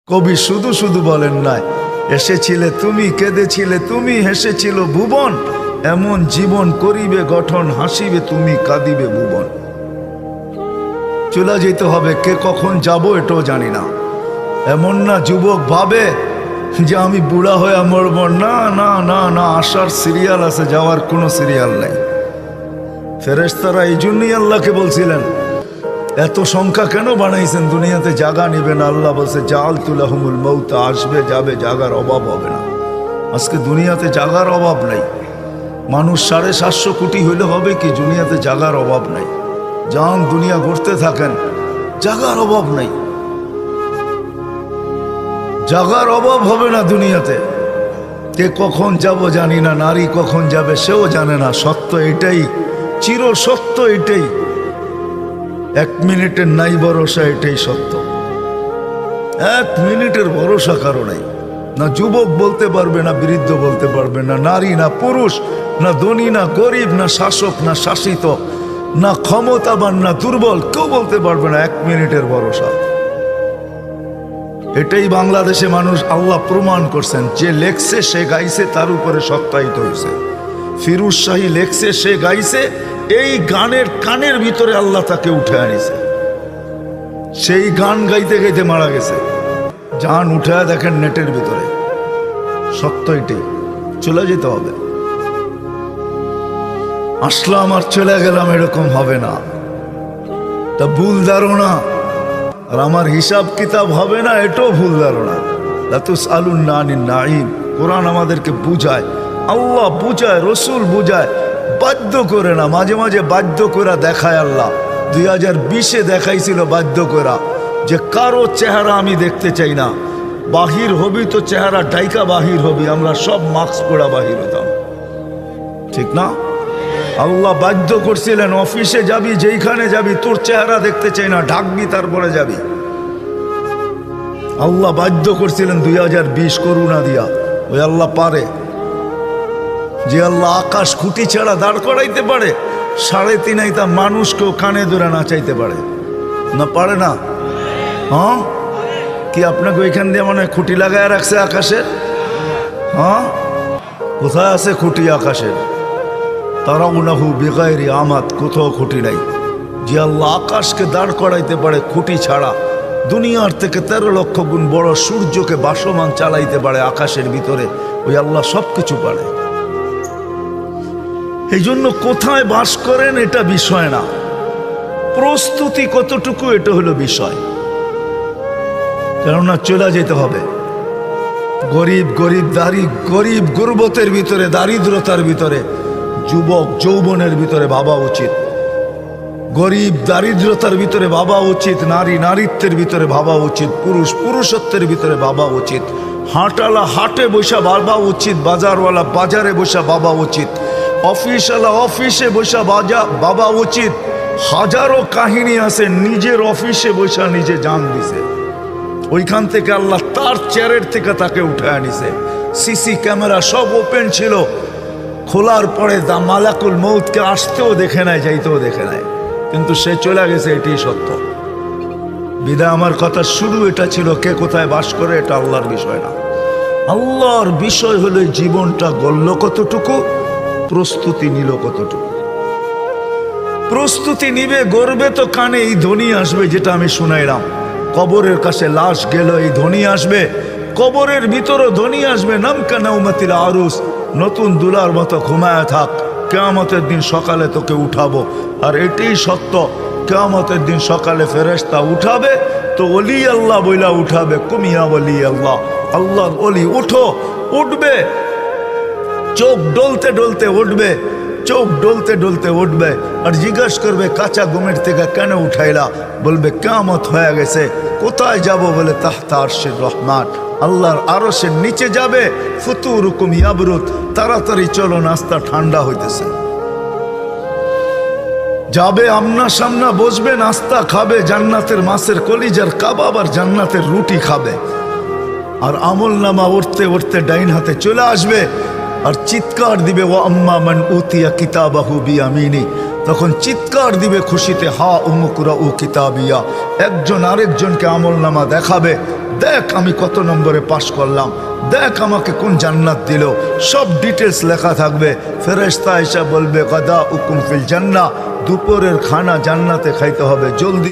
কবি শুধু শুধু বলেন নাই, এসেছিলে তুমি, কেঁদেছিলে তুমি, হেসেছিল ভুবন, এমন জীবন করিবে গঠন, হাসিবে তুমি, কাঁদিবে ভুবন। চলে যেতে হবে, কে কখন যাব এটাও জানি না। এমন না যুবক ভাবে যে আমি বুড়া হয়ে মরব, না না না না, আসার সিরিয়াল আছে, যাওয়ার কোনো সিরিয়াল নেই। ফেরেশতারা এই জন্যই আল্লাহকে বলছিলেন, এত সংখ্যা কেন বানাইছেন, দুনিয়াতে জায়গা নিবে না। আল্লাহ বলছে জাআলতু লাহুমুল মাউত, আসবে যাবে, জায়গার অভাব হবে না। আজকে দুনিয়াতে জায়গার অভাব নেই। মানুষ 750 কোটি হইলে হবে কি, দুনিয়াতে জায়গার অভাব নেই। যান দুনিয়া ঘুরতে থাকেন, জায়গার অভাব নেই, জায়গার অভাব হবে না দুনিয়াতে। কে কখন যাব জানি না, নারী কখন যাবে সেও জানে না। সত্য এটাই, চির সত্য এটাই, 1 মিনিটের নাই ভরসা, এটাই সত্য। 1 মিনিটের ভরসা কারো নাই। না যুবক বলতে পারবে, না বৃদ্ধ বলতে পারবে, না নারী না পুরুষ, না ধনী না গরিব, না শাসক না শাসিত, না ক্ষমতাবান না দুর্বল, কেউ বলতে পারবে না 1 মিনিটের ভরসা। এটাই বাংলাদেশে মানুষ আল্লাহ প্রমাণ করছেন। যে লেখছে সে গাইছে, তার উপরে সত্যায়িত হয়েছে। ফিরোজ শাহী লেখছে, সে গাইছে, এই গানের কানের ভিতরে আল্লাহ তাকে উঠে আনিছে। সেই গান গাইতে গাইতে মারা গেছে। জান উঠে দেখেন নেটের ভিতরে, সত্য এটাই। চলে যেতে হবে। আসলাম আর চলে গেলাম, এরকম হবে না। তা ভুল ধারণা, আর আমার হিসাব কিতাব হবে না, এটাও ভুল ধারণা। লা তুসআলুন্না আনিন নাঈম, কোরআন আমাদেরকে বুঝায়, আল্লাহ বুঝায়, রসুল বুঝায়, বাধ্য করে না। মাঝে মাঝে বাধ্য করে দেখায় আল্লাহ। 2020-এ দেখাইছিল বাধ্য করা, যে কারো চেহারা আমি দেখতে চাই না। বাহির হবি তো চেহারা ডাইকা বাহির হবি, আমরা সব মাস্ক পরা বাহির হতাম, ঠিক না? আল্লাহ বাধ্য করছিলেন, অফিসে যাবি, যেইখানে যাবি, তোর চেহারা দেখতে চাই না, ঢাকবি তারপরে যাবি। আল্লাহ বাধ্য করছিলেন 2020 করুণা দিয়া। ওই আল্লাহ পারে, যে আল্লাহ আকাশ খুঁটি ছাড়া দাঁড় করাইতে পারে, 3.5 হাইতা মানুষকেও কানে ধরে নাচাইতে পারে না? পারে না? হ্যাঁ, কি আপনাকে ওইখান দিয়ে মনে হয় খুঁটি লাগায় রাখছে আকাশের? হ্যাঁ, কোথায় আছে খুঁটি আকাশের? তারাউনাহু বিগাইরি আমাদ, কোথাও খুঁটি নাই। যে আল্লাহ আকাশকে দাঁড় করাইতে পারে খুঁটি ছাড়া, দুনিয়ার থেকে 13 লক্ষ গুণ বড় সূর্যকে বাসমান চালাইতে পারে আকাশের ভিতরে, ওই আল্লাহ সব কিছু পারে। এই জন্য কোথায় বাস করেন এটা বিষয় না, প্রস্তুতি কতটুকু এটা হলো বিষয়। কেননা চলে যেতে হবে। গরিব গরিবদারি, গরিব গুরবতের ভিতরে, দারিদ্রতার ভিতরে, যুবক যৌবনের ভিতরে ভাবা উচিত। গরিব দারিদ্রতার ভিতরে ভাবা উচিত, নারী নারীত্বের ভিতরে ভাবা উচিত, পুরুষ পুরুষত্বের ভিতরে ভাবা উচিত, হাটওয়ালা হাটে বসা ভাবা উচিত, বাজারওয়ালা বাজারে বসা ভাবা উচিত, অফিসওয়ালা অফিসে বসা ভাবা উচিত। হাজারো কাহিনী আছে, নিজের অফিসে বসা নিজে জান দিছে, ওইখান থেকে আল্লাহ তার চেয়ারের থেকে তাকে উঠে আনিছে। সিসি ক্যামেরা সব ওপেন ছিল, খোলার পরে দা মালাকুল মউতকে আসতেও দেখে নাই, যাইতেও দেখে নাই, কিন্তু সে চলে গেছে। এটাই সত্য। বিদায় আমার কথা শুরু এটা ছিল, কে কোথায় বাস করে এটা আল্লাহর বিষয় না। আল্লাহর বিষয় হলো জীবনটা গড়ল কতটুকু, প্রস্তুতি নিল কতটুকু। প্রস্তুতি নিবে, গড়বে তো কানে এই ধ্বনি আসবে, যেটা আমি শুনাইলাম। কবরের কাছে লাশ গেল, এই ধ্বনি আসবে। কবরের ভিতরও ধ্বনি আসবে, নামকা নাউমাতিল আরুস, নতুন দুলার মতো ঘুমায় থাক, কিয়ামতের দিন সকালে তোকে উঠাবো। আর এটাই সত্য, কিয়ামতের দিন সকালে ফেরেশতা উঠাবে তো ওলি আল্লাহ বইলা উঠাবে, কুমিয়া ওলি আল্লাহ, আল্লাহর ওলি উঠো, উঠবে। চোখ ডলতে ডলতে উঠবে, চোখ ডলতে ডলতে উঠবে, আর জিজ্ঞাসা করবে কাঁচা ঘুমের থেকে কেন উঠাইলা? বলবে কিয়ামত হয়ে গেছে। কোথায় যাব? বলে তাহতা আরশির রহমান, আল্লাহর আরশের নিচে যাবে। ফুতুরুকুম ইয়াবরুদ, তাড়াতাড়ি চলো, নাস্তা ঠান্ডা হইতেছে। যাবে আমনা সামনা বসবে, নাস্তা খাবে, জান্নাতের মাছের কলিজার কাবাব আর জান্নাতের রুটি খাবে। আর আমল নামা উঠতে উঠতে ডাইন হাতে চলে আসবে, আর চিৎকার দিবে, ও আম্মা মান উতিয়া কিতাবাহু বিয়ামিনি, তখন চিৎকার দিবে খুশিতে, হা উমুকুরা উ কিতাবিয়া। একজন আরেকজনকে আমল নামা দেখাবে, দেখ আমি কত নম্বরে পাশ করলাম, দেখ আমাকে কোন জান্নাত দিল, সব ডিটেলস লেখা থাকবে। ফেরেশতা এসে বলবে গাদা উকুম ফিল জান্নাহ, দুপুরের খানা জান্নাতে খাইতে হবে, জলদি